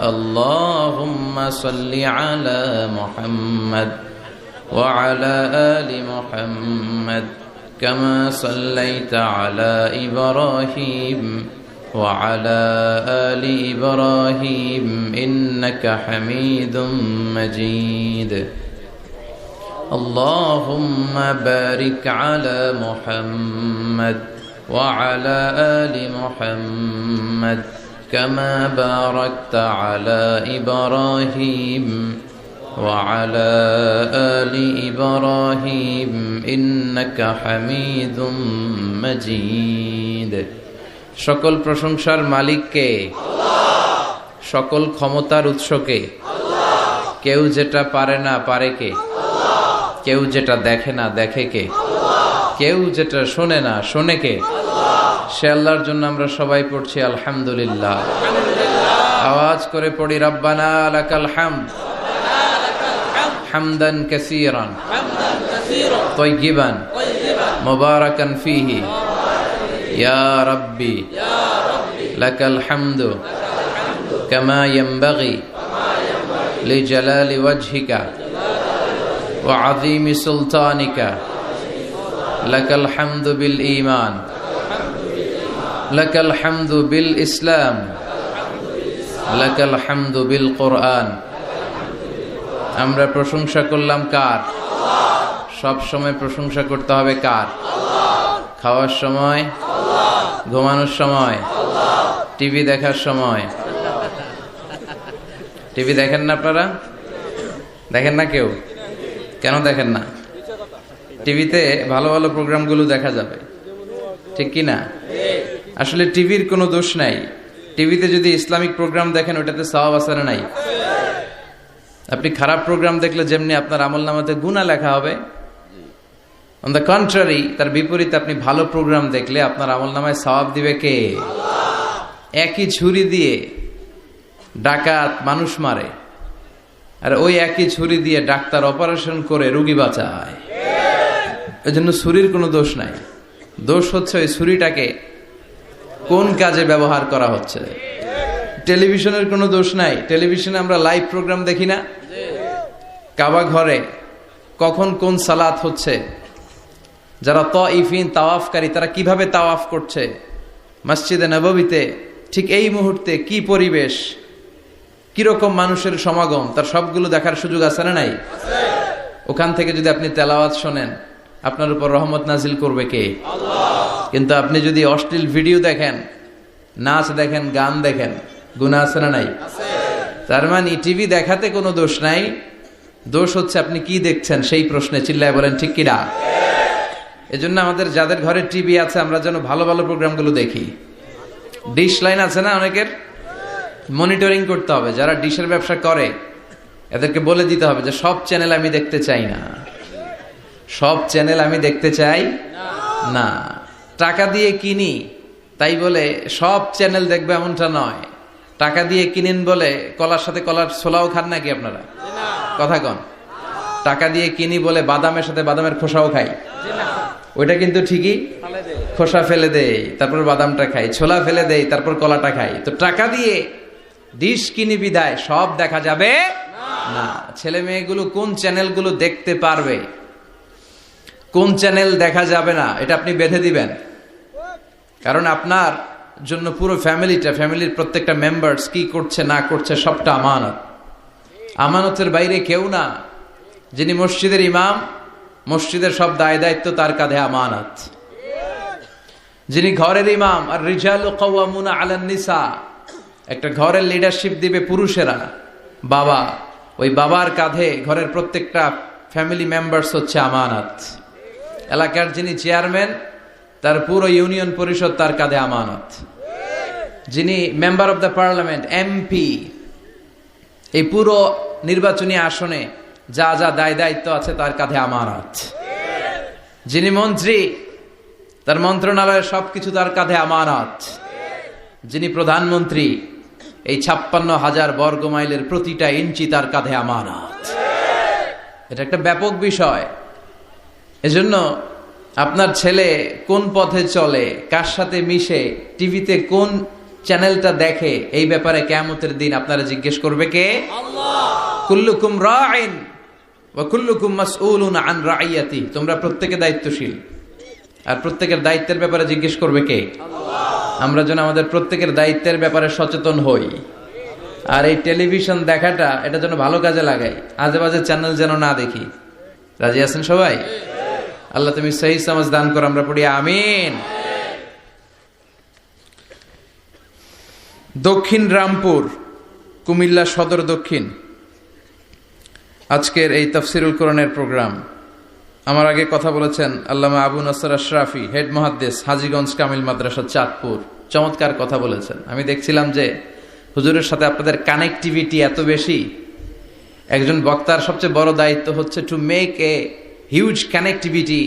اللهم صل على محمد وعلى آل محمد كما صليت على إبراهيم وعلى آل إبراهيم إنك حميد مجيد اللهم بارك على محمد وعلى آل محمد كما باركت على إبراهيم وعلى آل إبراهيم إنك حميد مجيد সকল প্রশংসার মালিক কে? আল্লাহ। সকল ক্ষমতার উৎস কে? আল্লাহ। কেউ যেটা পারে না পারে কে? আল্লাহ। কেউ যেটা দেখে না দেখে কে? আল্লাহ। কেউ যেটা শোনে না শোনে কে? আল্লাহ। সে আল্লাহর জন্য আমরা সবাই পড়ছি আলহামদুলিল্লাহ। আওয়াজ করে পড়ি রব্বানা লাকাল হামদ হামদান কাসীরান তাইয়িবান মুবারাকান ফীহি ইয়া রাব্বি লাকাল হামদু কামা ইয়ানবাগি লিজালালি ওয়াজহিকা ওয়া আযীমি সুলতানিকা লাকাল হামদু বিল ঈমান লাকাল হামদু বিল ইসলাম লাকাল হামদু বিল কুরআন। আমরা প্রশংসা করলাম কার? সব সময় প্রশংসা করতে হবে কার? খাওয়ার সময়, ঘুমানোর সময়, টিভি দেখার সময়। টিভি দেখেন না আপনারা? দেখেন না কেউ? কেন দেখেন না? টিভিতে ভালো ভালো প্রোগ্রামগুলো দেখা যাবে, ঠিক কি না? আসলে টিভির কোনো দোষ নাই। টিভিতে যদি ইসলামিক প্রোগ্রাম দেখেন ওটাতে সওয়াব আছে না নাই? আপনি খারাপ প্রোগ্রাম দেখলে যেমনি আপনার আমলনামাতে গুনাহ লেখা হবে, অন দ্য কন্ট্রারি তার বিপরীতে আপনি ভালো প্রোগ্রাম দেখলে আপনার আমলনামায় সওয়াব দিবে কে? একই ছুরি দিয়ে ডাকাত মানুষ মারে, আর ওই একই ছুরি দিয়ে ডাক্তার অপারেশন করে রোগী বাঁচায়। এজন্য ছুরির কোনো দোষ নাই, দোষ হচ্ছে ওই ছুরিটাকে কোন কাজে ব্যবহার করা হচ্ছে। টেলিভিশনের কোনো দোষ নাই, টেলিভিশনে আমরা লাইভ প্রোগ্রাম দেখি না? কাবা ঘরে কখন কোন সালাত হচ্ছে, যারা তাইফিন তাওয়াফকারী তারা কিভাবে তাওয়াফ করছে, মসজিদে নববীতে ঠিক এই মুহূর্তে কি পরিবেশ, কিরকম মানুষের সমাগম, তার সবগুলো দেখার সুযোগ আছে না নাই? ওখান থেকে যদি আপনি তেলাওয়াত শোনেন আপনার উপর রহমত নাজিল করবে কে? আল্লাহ। কিন্তু আপনি যদি অশ্লীল ভিডিও দেখেন, নাচ দেখেন, গান দেখেন, গুনাহ আছে না নাই? তার মানে টিভি দেখাতে কোনো দোষ নাই, দোষ হচ্ছে আপনি কি দেখছেন সেই প্রশ্নে। চিল্লায় বলেন ঠিক কিনা? এজন্য আমাদের যাদের ঘরে টিভি আছে আমরা যেন ভালো ভালো প্রোগ্রামগুলো দেখি। ডিশ লাইন আছে না অনেকের, মনিটরিং করতে হবে। যারা ডিশের ব্যবসা করে এদেরকে বলে দিতে হবে যে সব চ্যানেল আমি দেখতে চাই না, সব চ্যানেল আমি দেখতে চাই না। টাকা দিয়ে কিনি তাই বলে সব চ্যানেল দেখবে এমনটা নয়। টাকা দিয়ে কিনেন বলে কলার সাথে কলার ছোলাও খান নাকি আপনারা? কথা কন। টাকা দিয়ে কিনি বলে বাদামের সাথে বাদামের খোসাও খাই, ওইটা কিন্তু ঠিকই খোসা ফেলে দেয় তারপর বাদামটা খাই, ছোলা ফেলে দেয় তারপর কলাটা খাই। তো টাকা দিয়ে ডিশ কিনি বিদায় সব দেখা যাবে না। ছেলে মেয়েগুলো কোন চ্যানেলগুলো দেখতে পারবে, কোন চ্যানেল দেখা যাবে না, এটা আপনি বেঁধে দিবেন। কারণ আপনার জন্য পুরো ফ্যামিলির প্রত্যেকটা মেম্বার্স কি করছে না করছে সবটা আমানত। আমানতের বাইরে কেউ না। যিনি মসজিদের ইমাম, মসজিদের সব দায় দায়িত্ব তার কাঁধে আমানত। যিনি ঘরের ইমাম, আর রিজালু কাওয়ামুনা আলান নিসা, একটা ঘরের লিডারশিপ দিবে পুরুষেরা, বাবা, ওই বাবার কাঁধে ঘরের প্রত্যেকটা ফ্যামিলি মেম্বার্স হচ্ছে আমানত। এলাকার যিনি চেয়ারম্যান তার পুরো ইউনিয়ন পরিষদ তার কাঁধে আমানত। যিনি member of the parliament, MP, এই পুরো নির্বাচনী আসনে যা যা দায় দায়িত্ব আছে তার কাঁধে আমানত। যিনি মন্ত্রী তার মন্ত্রণালয়ের সবকিছু তার কাঁধে আমানত। যিনি প্রধানমন্ত্রী এই 56,000 বর্গ মাইলের প্রতিটা ইঞ্চি তার কাঁধে আমানত। এটা একটা ব্যাপক বিষয়। এজন্য আপনার ছেলে কোন পথে চলে, কার সাথে মিশে, টিভিতে কোন চ্যানেলটা দেখে, এই ব্যাপারে কিয়ামতের দিন আপনারা জিজ্ঞেস করবে কে? আল্লাহ। কুল্লুকুম রাইন ওয়া কুল্লুকুম মাসউলুন আন রাইয়াতি, তোমরা প্রত্যেকে দায়িত্বশীল, আর প্রত্যেকের দায়িত্বের ব্যাপারে জিজ্ঞেস করবে কে? আল্লাহ। আমরা যেন আমাদের প্রত্যেকের দায়িত্বের ব্যাপারে সচেতন হই, আর এই টেলিভিশন দেখাটা এটা যেন ভালো কাজে লাগাই, আজে বাজে চ্যানেল যেন না দেখি। রাজি আছেন সবাই? আল্লাহ তুমি সহি সমাজ দান করো, আমরা পড়ি আমিন। দক্ষিণ রামপুর, কুমিল্লা সদর দক্ষিণ, আজকের এই তাফসিরুল কোরআনের প্রোগ্রাম। আমার আগে কথা বলেছেন আল্লামা আবু নাসর আশরাফি, হেড মুহাদ্দিস, হাজীগঞ্জ কামিল মাদ্রাসা, চাঁদপুর। চমৎকার কথা বলেছেন। আমি দেখছিলাম যে হুজুরের সাথে আপনাদের কানেক্টিভিটি এত বেশি। একজন বক্তার সবচেয়ে বড় দায়িত্ব হচ্ছে to make a huge connectivity